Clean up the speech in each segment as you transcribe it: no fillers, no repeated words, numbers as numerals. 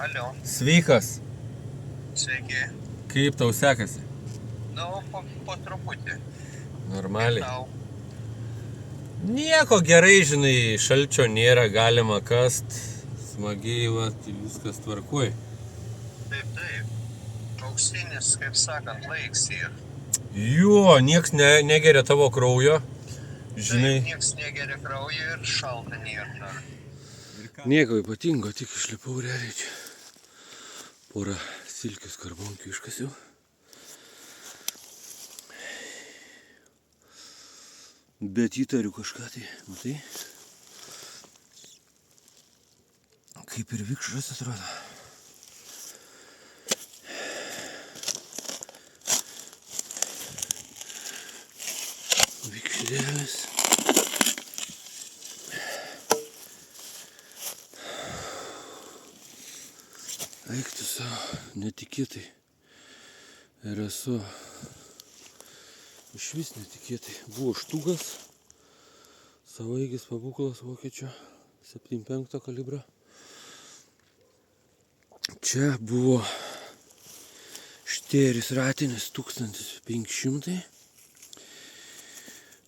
Alio, Sveikas, sveiki. kaip tau sekasi? Nu, po truputį. Normaliai. Tau. Nieko gerai, žinai, šalčio nėra, galima kast, smagiai, va, viskas tvarkuoj. Taip. Auksinis, kaip sakant, laiks ir. Jo, nieks negeria tavo kraujo, žinai. Taip, nieks negeria kraujo ir šalta nėra. Nieko ypatingo, tik išlipau realiai čia. Porą silkius karbonkių iškasiau. Bet įtariu kažką tai, matai? Kaip ir vikšras atrodo. Vikšrėlis. Eik tu savo, netikėtai. Ir esu iš vis netikėtai. Buvo štugas, savaigis pabūklas vokiečio 7,5 kalibro. Čia buvo štėris ratinis 1500.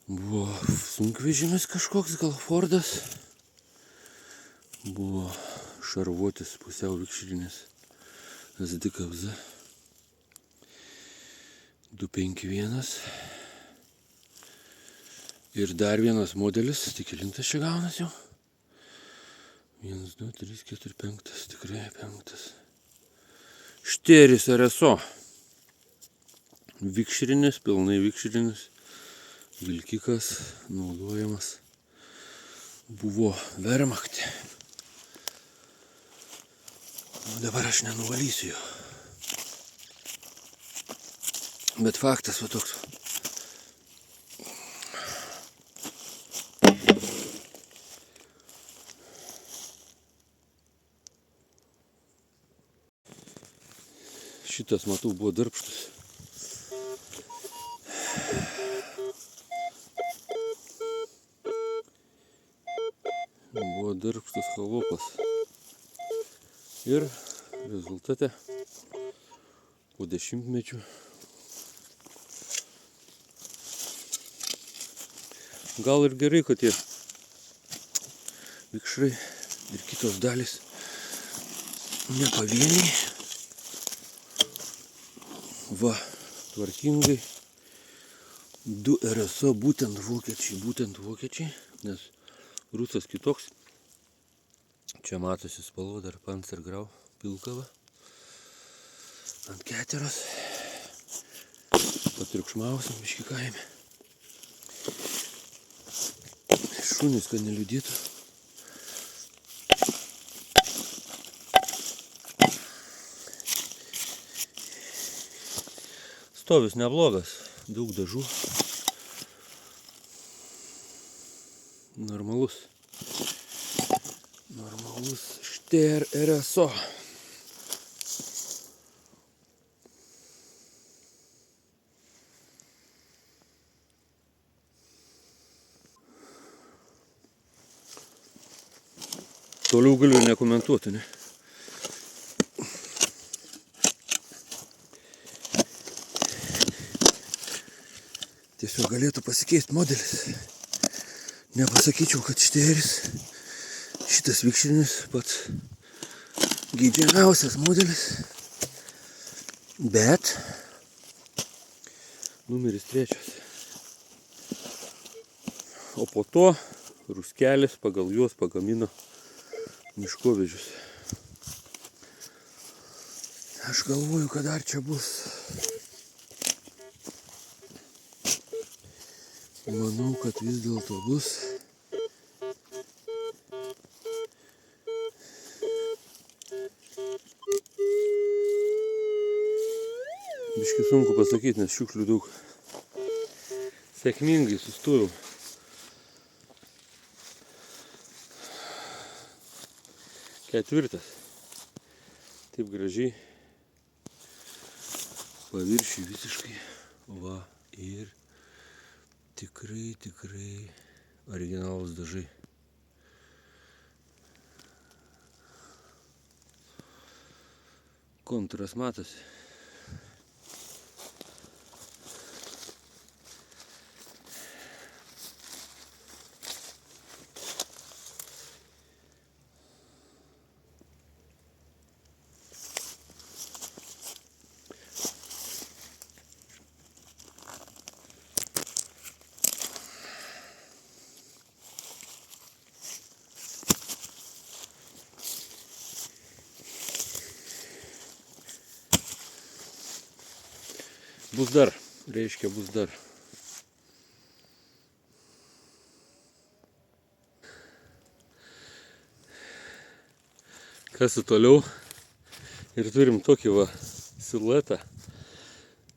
Buvo sunkvežimis kažkoks, gal Fordas. Buvo šarvuotis pusiau vikšrinis SDKZ 251. Ir dar vienas modelis, tik kelintas čia gaunas jau. 1, 2, 3, 4, 5, tikrai 5. Štėris RSO. Vikšrinis, pilnai vikšrinis. Vilkikas naudojamas buvo Wehrmachte. O dabar aš nenuvalysiu jo. Bet faktas va toks. Šitas, matau, buvo darbštus. Buvo darbštus chalopas. Ir rezultate po 10 mečių gal ir gerai, kad tie vikšrai ir kitos dalys ne pavieniai. Va, tvarkingai. 2 RSO, būtent vokiečiai, nes rusas kitoks. Čia matosi spalva dar Panzergrau pilkava. Ant keteros. Patriukšmausim biškį kaime. Šunys, kad neliūdytų. Stovis neblogas, daug dažų. Normalus štėr RSO. Toliau galiu nekomentuoti, ne? Tiesiog galėtų pasikeisti modelis. Nepasakyčiau, kad štėris, šitas vikšrinis pats geidžiamiausias modelis. Bet numeris 3. O po to ruskelis pagal juos pagamino miškovežius. Aš galvoju, kad dar čia bus. Manau, kad vis dėlto bus. Biškį sunku pasakyti, nes šiukšlių daug. Sėkmingai sustojau. Ketvirtas. Taip gražiai. Paviršiui visiškai. Va, ir tikrai originalūs dažai. Kontūras matosi. Bus dar, reiškia bus dar. Kas toliau. Ir turim tokį va siluetą.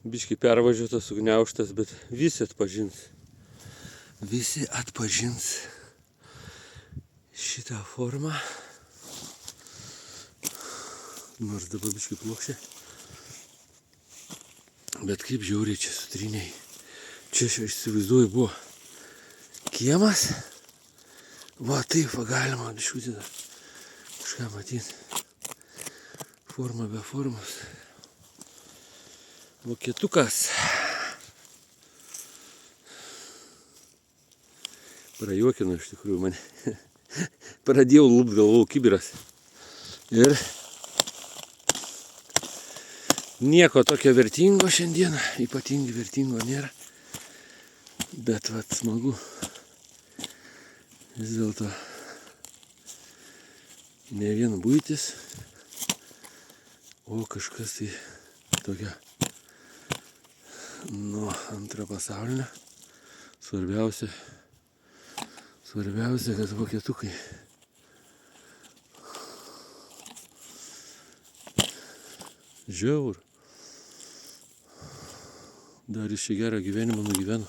Biškį pervažiuotas, sugniaužtas, bet visi atpažins. Visi atpažins šitą formą. Nors dabar biškį plokščia. Bet kaip žiauriai čia sutriniai. Čia aš įsivaizduoju buvo kiemas. Va taip va galima biškutį kažką matyti. Forma be formos. Vokietukas. Prajuokino iš tikrųjų mane. Pradėjau lupt, galvojau kibiras. Ir nieko tokio vertingo šiandieną, ypatingai vertingo nėra. Bet vat smagu. Vis dėlto ne vien buitis, o kažkas tai tokia nuo antro pasaulinio. Svarbiausia, kad vokietukai. Žiaur. Dar iš čia gerą gyvenimą nugyveno.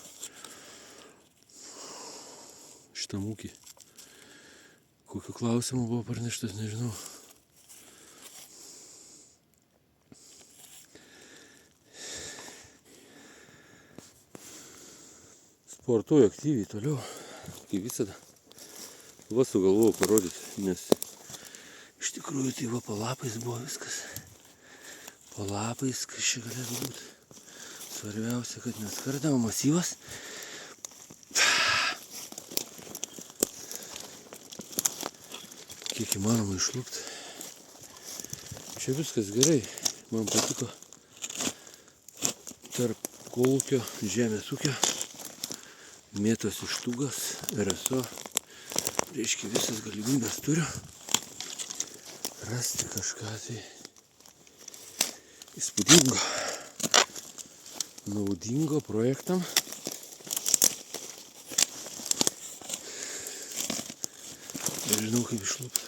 Šitam ūkį. Kokiu klausimu buvo parneštas, nežinau. Sportuoju aktyviai toliau, kaip visada. Va sugalvojau parodyti, nes iš tikrųjų tai va po lapais buvo viskas. Po lapais, kas čia galėtų būti. Svarbiausia, kad neskardavo masyvas. Kiek įmanoma išlūkti. Čia viskas gerai. Man patiko tarp kolūkio, žemės ūkio. Mėtos ištūgas, RSO. Reiškia visas galimybės turiu rasti kažką tai įspūdingo. Naudingo projektam. Nežinau kaip išlūpti.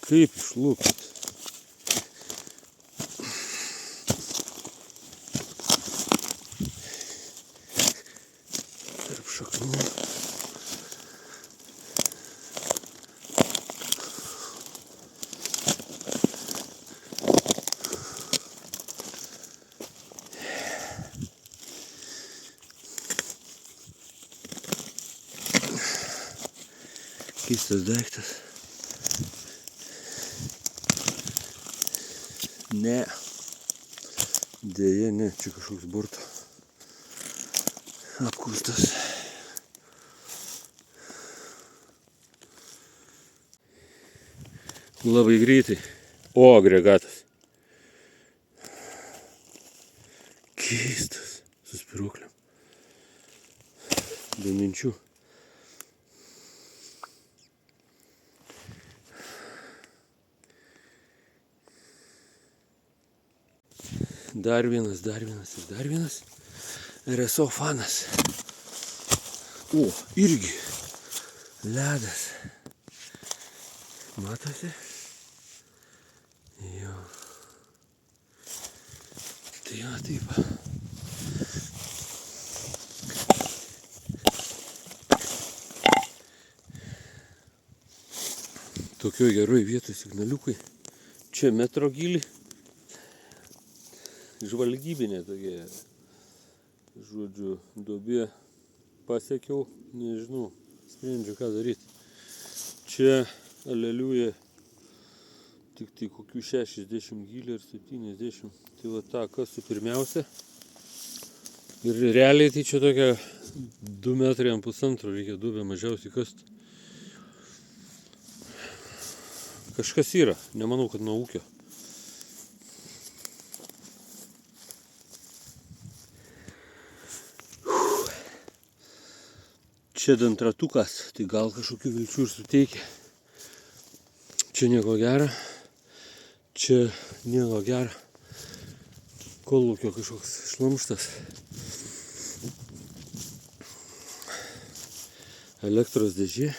Kaip išlūpti? Tarp šaknų. Keistas daiktas. Ne. Dėja, ne. Čia kažkoks burto apkustas. Labai greitai. O, agregatas. Keistas. Su spiruokliam. Be minčių. Dar vienas ir dar vienas. RSO fanas. O, irgi ledas. Matosi? Jo. Tai va taip. Tokioj geroj vietoj signaliukai. Čia metro gylį. Žvalgybinė tokia, žodžiu, duobė pasiekiau, nežinau, sprendžiu ką daryti. Čia aleliuja tik tai kokių 60 gylį ir 70. Tai va tą kasu pirmiausia. Ir realiai tai čia tokia 2,5 metrai reikia dubę mažiausiai kasti. Kažkas yra, nemanau, kad nuo ūkio. Čia dantratukas, tai gal kažkokių vilčių ir suteikia. Čia nieko gero. Čia nieko gero. Kolūkio kažkoks šlamštas. Elektros dėžė.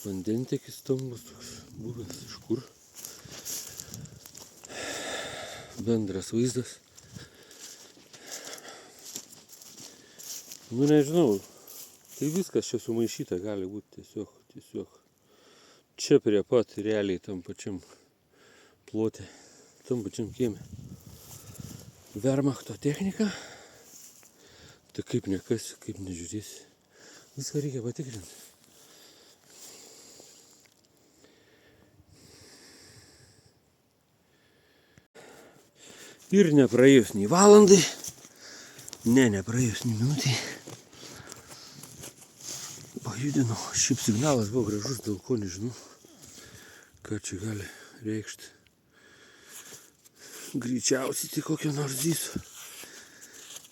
Vandentekis stambus toks buvęs. Iš kur? Bendras vaizdas. Nu nežinau. Tai viskas čia sumaišyta gali būti tiesiog. Čia prie pat realiai tam pačiam plote, tam pačiam kieme. Wehrmachto technika. Tai kaip nekasi, kaip nežiūrėsi. Viską reikia patikrinti. Ir nepraėjus nei valandai, nepraėjus nei minutį. Pajudinau. Šiaip signalas buvo gražus, dėl ko nežinau, ką čia gali reikšti. Greičiausiai tai kokio nors zyso.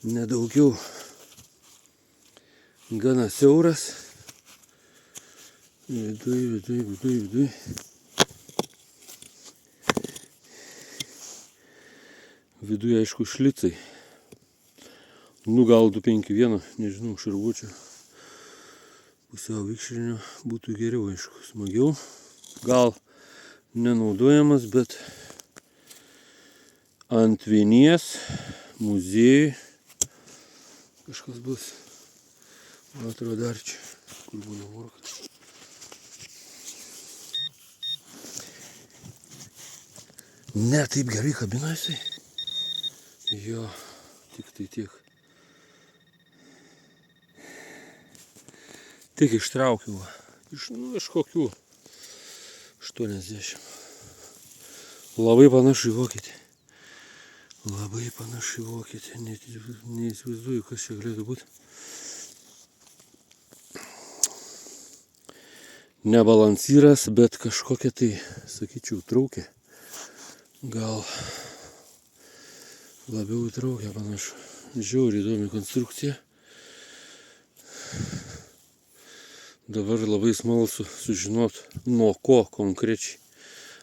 Nedaugiau. Gana siauras. Viduj. Viduj aišku šlicai. Nu gal 251, nežinau, šarvučio. Pusiau vikšrinio būtų geriau, aišku, smagiau. Gal nenaudojamas, bet ant vinies muziejui kažkas bus. Man atrodo dar čia, kur būna morka. Ne, taip gerai kabina jisai. Jo, tik tai tiek. Tik ištraukiau. Iš kokių 80. Labai panašu į vokietį. Neįsivaizduoju, kas čia galėtų būti. Nebalansyras, bet kažkokia tai, sakyčiau, traukia. Gal labiau traukia panašu. Žiauriai įdomi konstrukcija. Dabar labai smalsu sužinot, nuo ko konkrečiai.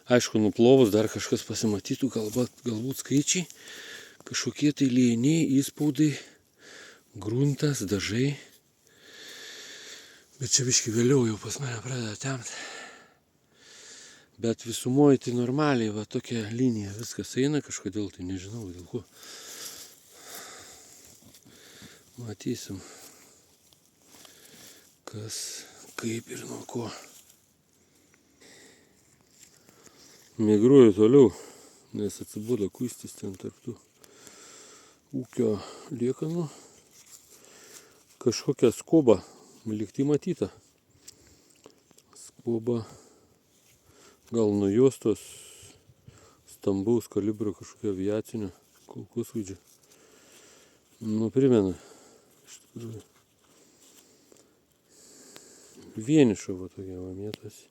Aišku, nuplovus dar kažkas pasimatytų, galbūt skaičiai, kažkokie tai liejiniai, įspaudai, gruntas, dažai. Bet čia biškį vėliau jau pas mane pradeda temti. Bet visumoje tai normaliai, va tokia linija, viskas eina kažkodėl, tai nežinau dėl ko. Matysim, kas, kaip ir nuo ko. Migruoju toliau, nes atsibodo kuistis ten tarp tų ūkio liekanų. Kažkokia skoba, likti matyta. Skoba gal nuo juostos stambaus kalibro kažkokio aviacinio kulkosvaidžio. Nu, primena, iš tikrųjų. Vienišo va tokia va mėtosi.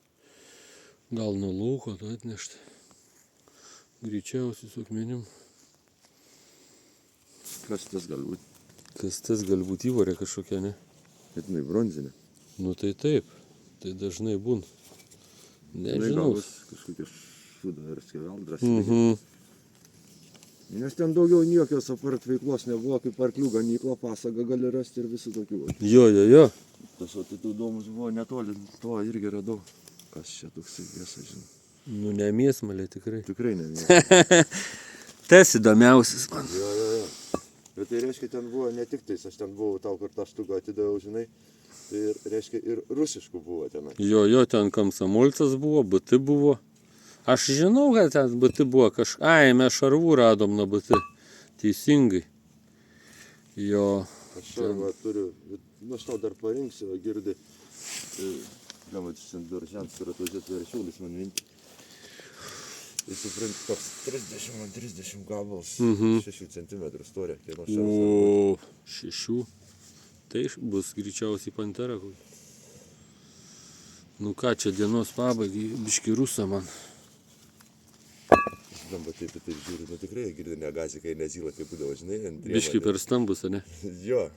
Gal nuo lauko to atnešta. Greičiausiai su akmenim. Kas tas galbūt? Kas tas galbūt įvorė kažkokia, ne? Bet jinai bronzinė. Nu tai taip, tai dažnai būna. Nežinau. Kažkokia šūda ar skeveldras. Nes ten daugiau niekios apart veiklos nebuvo, kaip arklių ganykla, pasagą gali rasti ir visų tokių. Jo. Tas tų domus buvo netoli, to irgi radau. Kas čia toksai viesa, žinai. Nu nemėsmalė tikrai. Tikrai nemėsmalė. Tas įdomiausias man. Jo. Bet tai reiškia, ten buvo ne tik tais, aš ten buvau tau, kur tą štuką atidaviau, žinai. Tai reiškia ir rusiškų buvo tenai. Jo, ten Komsomolcas buvo, BT buvo. Aš žinau, kad ten BT buvo Ai, mes šarvų radom nuo BT. Teisingai. Jo. Aš šarvą turiu Nu, aš tau dar parinksiu, va, girdi. Gal, šiandien daržant turiu atvažiuoti ir šiaulis man minti. Tai supranti, toks 30 gabalas, 6 cm storė. Tai nuo šiandien. O, 6. Tai bus greičiausiai pantera. Nu ką, čia dienos pabaigai, biški rusą man. Skamba taip žiūri, nu tikrai girdi negasi, kai nezyla, kaip būdavo, žinai, ant Biški per stambus, ne? Jo,